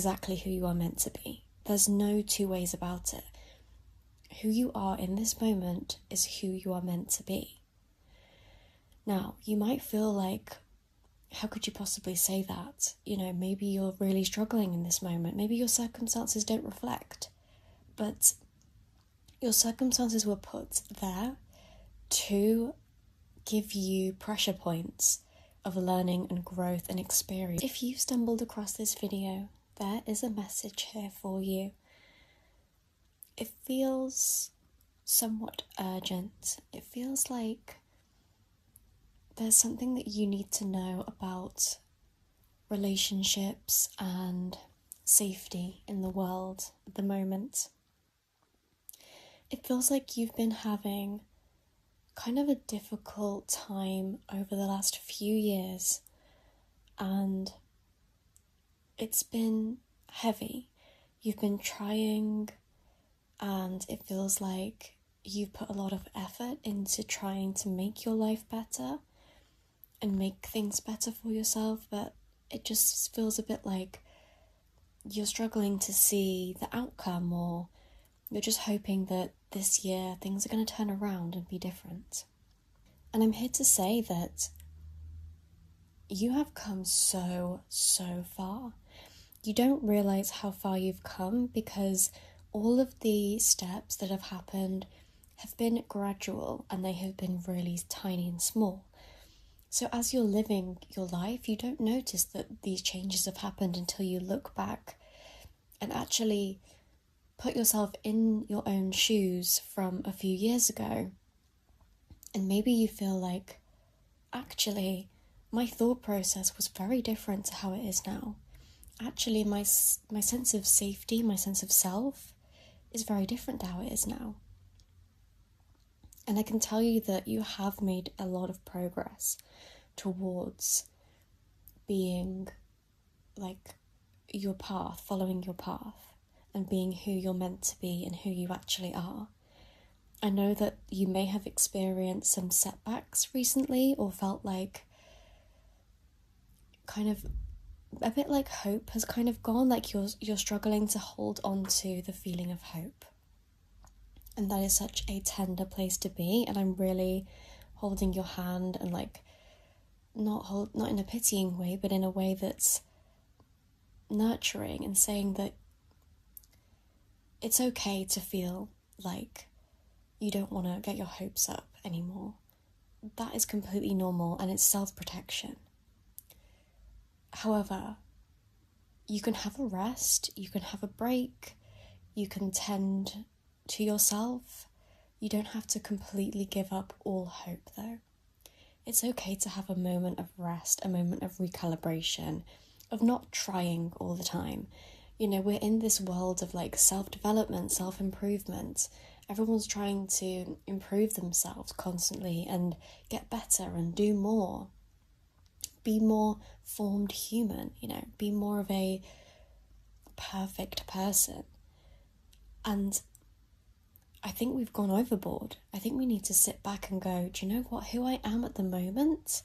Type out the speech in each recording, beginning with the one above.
exactly who you are meant to be. There's no two ways about it. Who you are in this moment is who you are meant to be. Now, you might feel like, how could you possibly say that? Maybe you're really struggling in this moment. Maybe your circumstances don't reflect. But your circumstances were put there to give you pressure points of learning and growth and experience. If you've stumbled across this video, there is a message here for you. It feels somewhat urgent. It feels like there's something that you need to know about relationships and safety in the world at the moment. It feels like you've been having kind of a difficult time over the last few years, and it's been heavy. You've been trying, and it feels like you've put a lot of effort into trying to make your life better and make things better for yourself, but it just feels a bit like you're struggling to see the outcome, or you're just hoping that this year things are going to turn around and be different. And I'm here to say that you have come so far. You don't realize how far you've come because all of the steps that have happened have been gradual and they have been really tiny and small. So as you're living your life, you don't notice that these changes have happened until you look back and actually put yourself in your own shoes from a few years ago. And maybe you feel like, actually, my thought process was very different to how it is now. Actually, my sense of safety, my sense of self is very different to how it is now. And I can tell you that you have made a lot of progress towards being like your path, following your path, and being who you're meant to be and who you actually are. I know that you may have experienced some setbacks recently or felt like kind of a bit like hope has kind of gone, like you're struggling to hold on to the feeling of hope. And that is such a tender place to be, and I'm really holding your hand and like not in a pitying way, but in a way that's nurturing and saying that it's okay to feel like you don't want to get your hopes up anymore. That is completely normal and it's self-protection. However, you can have a rest, you can have a break, you can tend to yourself. You don't have to completely give up all hope though. It's okay to have a moment of rest, a moment of recalibration, of not trying all the time. We're in this world of like self-development, self-improvement. Everyone's trying to improve themselves constantly and get better and do more. Be more formed human, be more of a perfect person. And I think we've gone overboard. I think we need to sit back and go, do you know what? Who I am at the moment,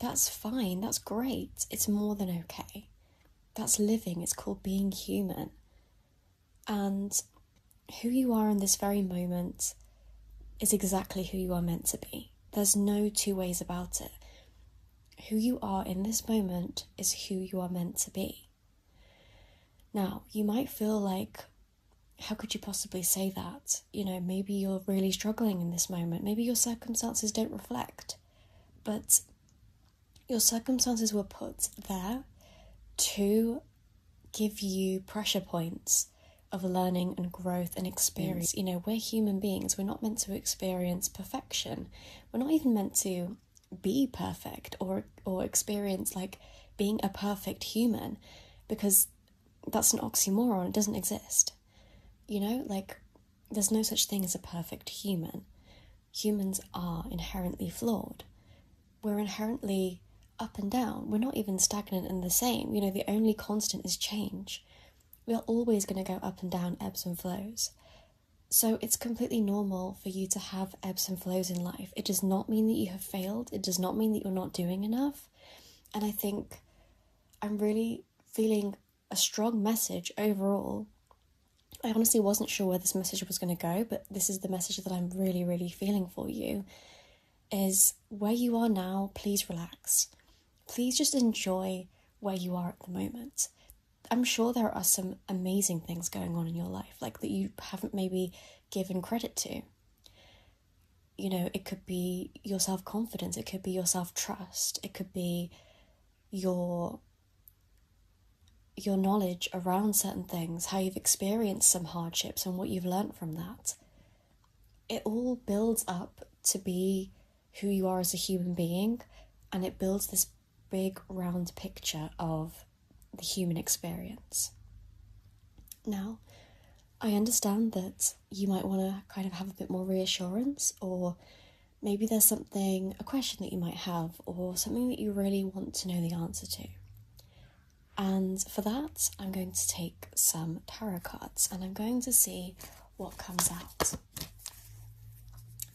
that's fine. That's great. It's more than okay. That's living. It's called being human. And who you are in this very moment is exactly who you are meant to be. There's no two ways about it. Who you are in this moment is who you are meant to be. Now, you might feel like, how could you possibly say that? Maybe you're really struggling in this moment. Maybe your circumstances don't reflect. But your circumstances were put there to give you pressure points of learning and growth and experience. We're human beings. We're not meant to experience perfection. We're not even meant to be perfect or experience like being a perfect human, because that's an oxymoron. It doesn't exist. There's no such thing as a perfect human. Humans are inherently flawed. We're inherently up and down. We're not even stagnant and the same. The only constant is change. We are always going to go up and down, ebbs and flows. So it's completely normal for you to have ebbs and flows in life. It does not mean that you have failed. It does not mean that you're not doing enough. And I think I'm really feeling a strong message overall. I honestly wasn't sure where this message was going to go, but this is the message that I'm really, really feeling for you, is where you are now, please relax. Please just enjoy where you are at the moment. I'm sure there are some amazing things going on in your life, like that you haven't maybe given credit to. You know, it could be your self-confidence, it could be your self-trust, it could be your knowledge around certain things, how you've experienced some hardships and what you've learnt from that. It all builds up to be who you are as a human being, and it builds this big round picture of the human experience. Now, I understand that you might want to kind of have a bit more reassurance, or maybe there's a question that you might have, or something that you really want to know the answer to. And for that, I'm going to take some tarot cards and I'm going to see what comes out.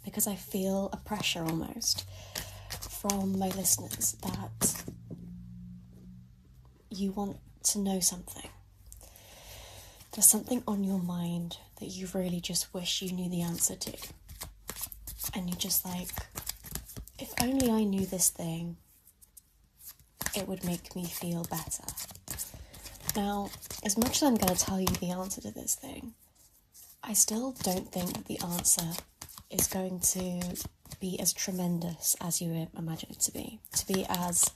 Because I feel a pressure almost from my listeners that you want to know something. There's something on your mind that you really just wish you knew the answer to. And you're just like, if only I knew this thing, it would make me feel better. Now, as much as I'm going to tell you the answer to this thing, I still don't think that the answer is going to be as tremendous as you imagine it to be as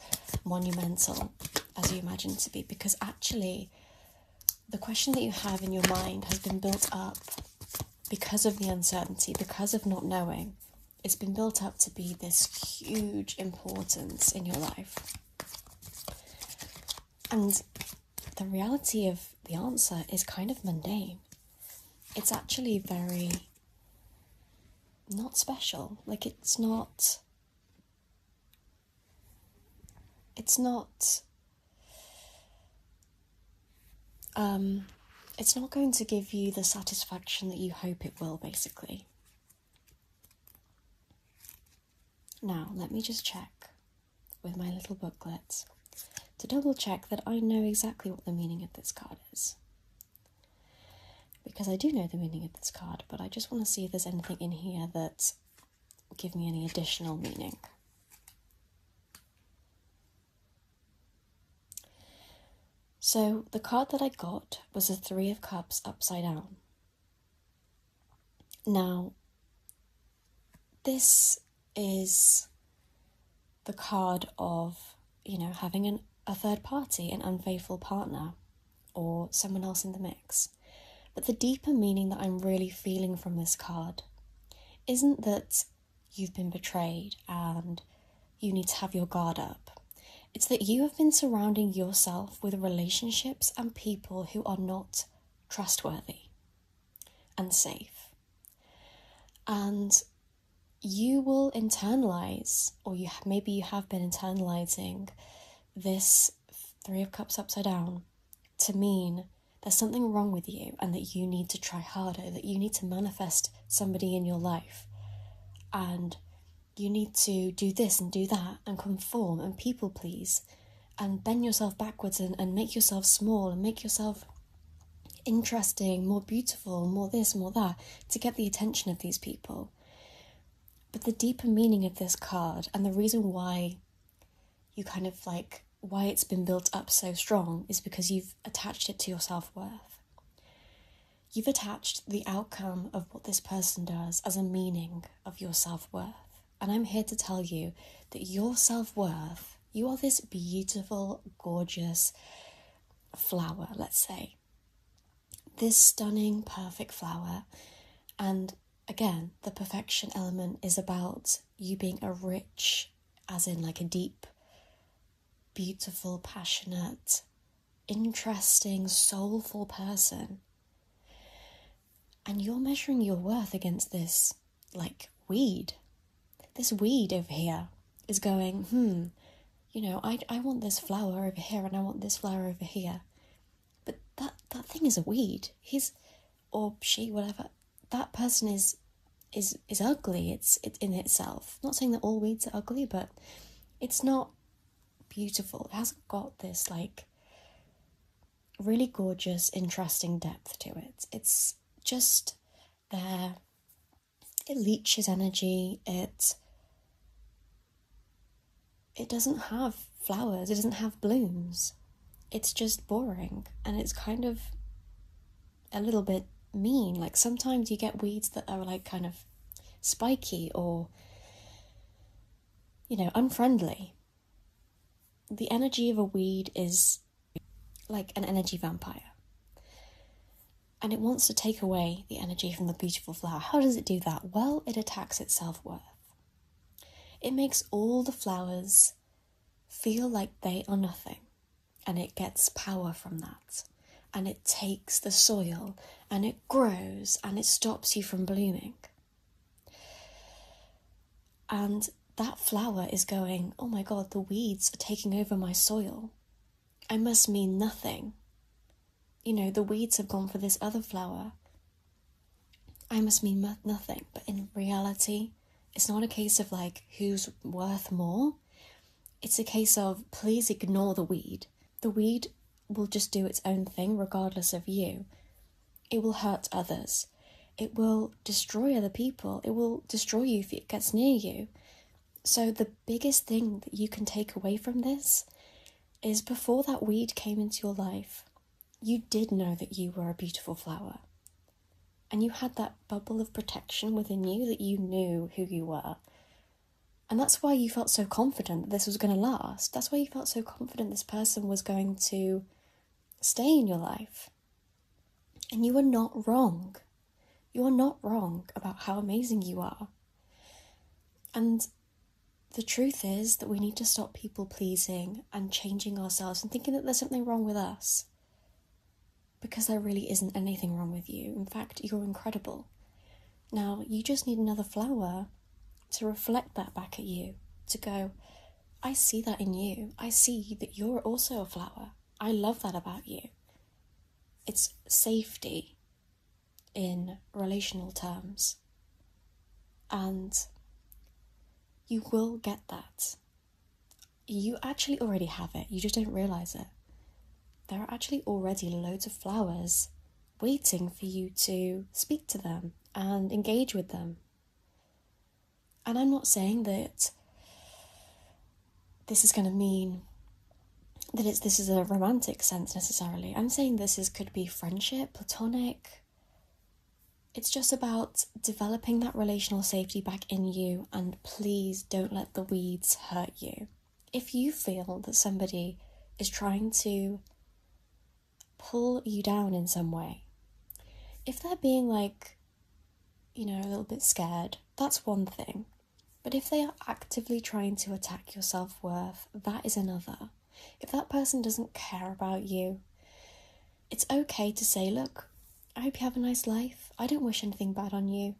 monumental as you imagine it to be, because actually the question that you have in your mind has been built up because of the uncertainty, because of not knowing. It's been built up to be this huge importance in your life. And the reality of the answer is kind of mundane. It's actually very not special. Like, it's not going to give you the satisfaction that you hope it will, basically. Now, let me just check with my little booklet to double check that I know exactly what the meaning of this card is. Because I do know the meaning of this card, but I just want to see if there's anything in here that will give me any additional meaning. So the card that I got was the Three of Cups upside down. Now, this is the card of, having a third party, an unfaithful partner, or someone else in the mix. But the deeper meaning that I'm really feeling from this card isn't that you've been betrayed and you need to have your guard up. It's that you have been surrounding yourself with relationships and people who are not trustworthy and safe. And you will internalize, or maybe you have been internalizing this Three of Cups upside down to mean there's something wrong with you and that you need to try harder, that you need to manifest somebody in your life, and you need to do this and do that and conform and people please and bend yourself backwards and make yourself small and make yourself interesting, more beautiful, more this, more that, to get the attention of these people. But the deeper meaning of this card, and the reason why you kind of why it's been built up so strong, is because you've attached it to your self-worth. You've attached the outcome of what this person does as a meaning of your self-worth. And I'm here to tell you that your self-worth, you are this beautiful, gorgeous flower, let's say. This stunning, perfect flower. And again, the perfection element is about you being a rich, as in like a deep, beautiful, passionate, interesting, soulful person. And you're measuring your worth against this, weed. This weed over here is going, I want this flower over here and I want this flower over here. But that thing is a weed. Or she, whatever. That person is ugly. It's in itself. Not saying that all weeds are ugly, but it's not beautiful. It hasn't got this, really gorgeous, interesting depth to it. It's just there. It leeches energy. It doesn't have flowers. It doesn't have blooms. It's just boring, and it's kind of a little bit mean. Like, sometimes you get weeds that are like kind of spiky or, unfriendly. The energy of a weed is like an energy vampire, and it wants to take away the energy from the beautiful flower. How does it do that? Well, it attacks its self-worth. It makes all the flowers feel like they are nothing, and it gets power from that. And it takes the soil, and it grows, and it stops you from blooming. And that flower is going, oh my God, the weeds are taking over my soil. I must mean nothing. The weeds have gone for this other flower. I must mean nothing. But in reality, it's not a case of like who's worth more. It's a case of please ignore the weed. The weed will just do its own thing regardless of you. It will hurt others. It will destroy other people. It will destroy you if it gets near you. So the biggest thing that you can take away from this is before that weed came into your life, you did know that you were a beautiful flower. And you had that bubble of protection within you that you knew who you were. And that's why you felt so confident that this was going to last. That's why you felt so confident this person was going to stay in your life. And you are not wrong. You are not wrong about how amazing you are. And the truth is that we need to stop people pleasing and changing ourselves and thinking that there's something wrong with us. Because there really isn't anything wrong with you. In fact, you're incredible. Now, you just need another flower to reflect that back at you. To go, I see that in you. I see that you're also a flower. I love that about you. It's safety in relational terms. And you will get that. You actually already have it. You just don't realize it. There are actually already loads of flowers waiting for you to speak to them and engage with them. And I'm not saying that this is going to mean that this is a romantic sense necessarily. I'm saying could be friendship, platonic. It's just about developing that relational safety back in you, and please don't let the weeds hurt you. If you feel that somebody is trying to pull you down in some way, if they're being like, a little bit scared, that's one thing. But if they are actively trying to attack your self-worth, that is another. If that person doesn't care about you, it's okay to say, look, I hope you have a nice life. I don't wish anything bad on you,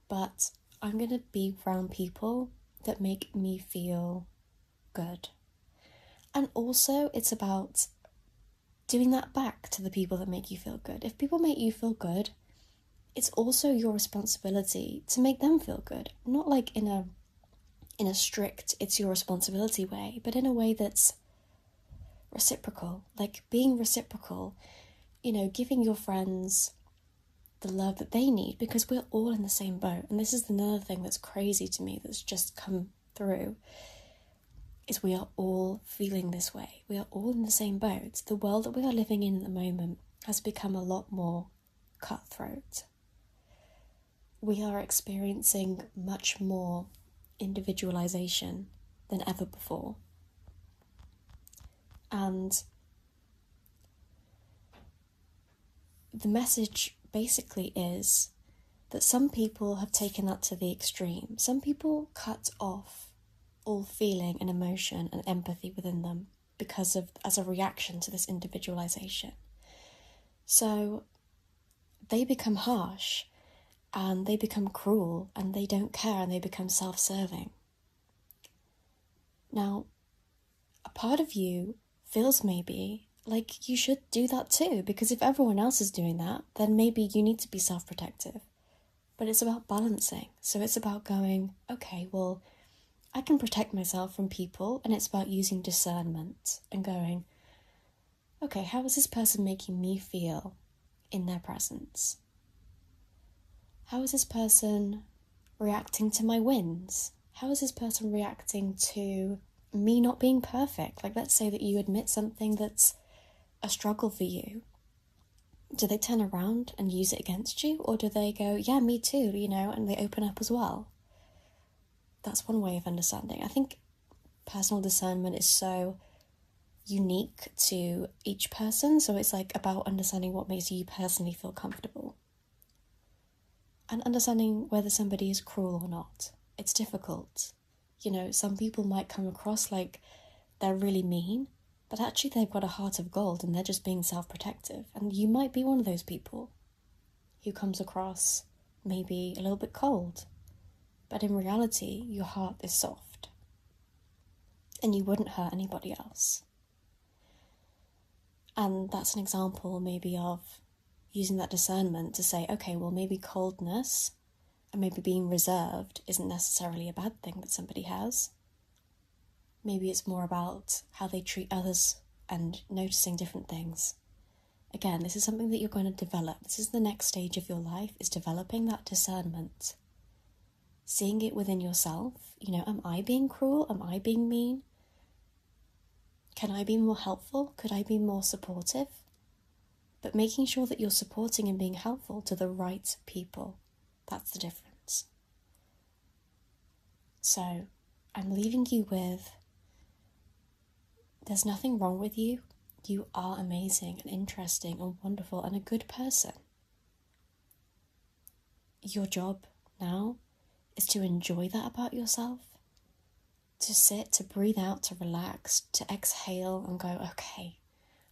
but I'm going to be around people that make me feel good. And also, it's about doing that back to the people that make you feel good. If people make you feel good, it's also your responsibility to make them feel good. Not like in a strict, it's your responsibility way, but in a way that's reciprocal. Like being reciprocal, giving your friends the love that they need, because we're all in the same boat. And this is another thing that's crazy to me that's just come through, is we are all feeling this way. We are all in the same boat. The world that we are living in at the moment has become a lot more cutthroat. We are experiencing much more individualization than ever before. And the message basically is that some people have taken that to the extreme. Some people cut off all feeling and emotion and empathy within them as a reaction to this individualization. So they become harsh and they become cruel and they don't care and they become self-serving. Now, a part of you feels maybe like you should do that too, because if everyone else is doing that, then maybe you need to be self-protective. But it's about balancing. So it's about going, okay, well, I can protect myself from people, and it's about using discernment and going, okay, how is this person making me feel in their presence? How is this person reacting to my wins? How is this person reacting to me not being perfect? Like, let's say that you admit something that's a struggle for you. Do they turn around and use it against you? Or do they go, yeah, me too, and they open up as well? That's one way of understanding. I think personal discernment is so unique to each person. So it's like about understanding what makes you personally feel comfortable. And understanding whether somebody is cruel or not. It's difficult. Some people might come across like they're really mean, but actually they've got a heart of gold and they're just being self-protective. And you might be one of those people who comes across maybe a little bit cold, but in reality, your heart is soft and you wouldn't hurt anybody else. And that's an example maybe of using that discernment to say, okay, well, maybe coldness and maybe being reserved isn't necessarily a bad thing that somebody has. Maybe it's more about how they treat others and noticing different things. Again, this is something that you're going to develop. This is the next stage of your life, is developing that discernment. Seeing it within yourself. Am I being cruel? Am I being mean? Can I be more helpful? Could I be more supportive? But making sure that you're supporting and being helpful to the right people. That's the difference. So, I'm leaving you with, there's nothing wrong with you. You are amazing and interesting and wonderful and a good person. Your job now is to enjoy that about yourself. To sit, to breathe out, to relax, to exhale and go, okay,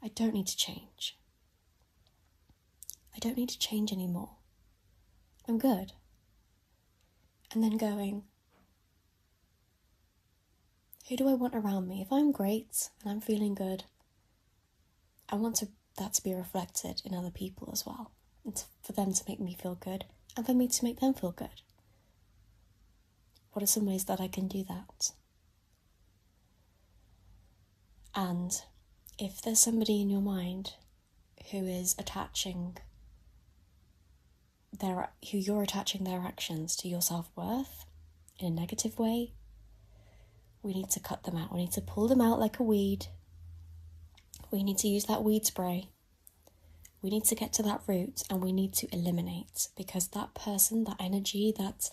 I don't need to change. I don't need to change anymore. I'm good. And then going, who do I want around me? If I'm great and I'm feeling good, I want that to be reflected in other people as well. And for them to make me feel good and for me to make them feel good. What are some ways that I can do that? And if there's somebody in your mind who is who you're attaching their actions to your self-worth in a negative way, we need to cut them out. We need to pull them out like a weed. We need to use that weed spray. We need to get to that root and we need to eliminate, because that person, that energy, that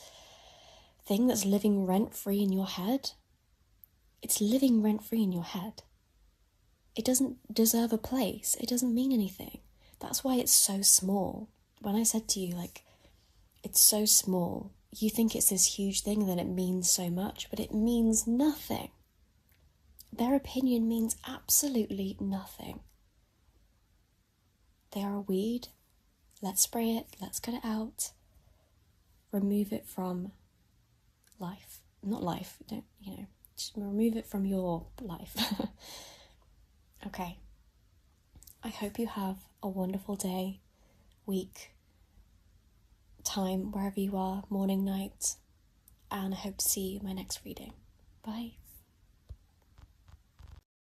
thing that's living rent-free in your head, it's living rent-free in your head. It doesn't deserve a place. It doesn't mean anything. That's why it's so small. When I said to you, it's so small, you think it's this huge thing, then it means so much, but it means nothing. Their opinion means absolutely nothing. They are a weed. Let's spray it. Let's get it out. Remove it from life. Not life. Just remove it from your life. Okay. I hope you have a wonderful day, week, time, wherever you are, morning, night, and I hope to see you in my next reading. Bye.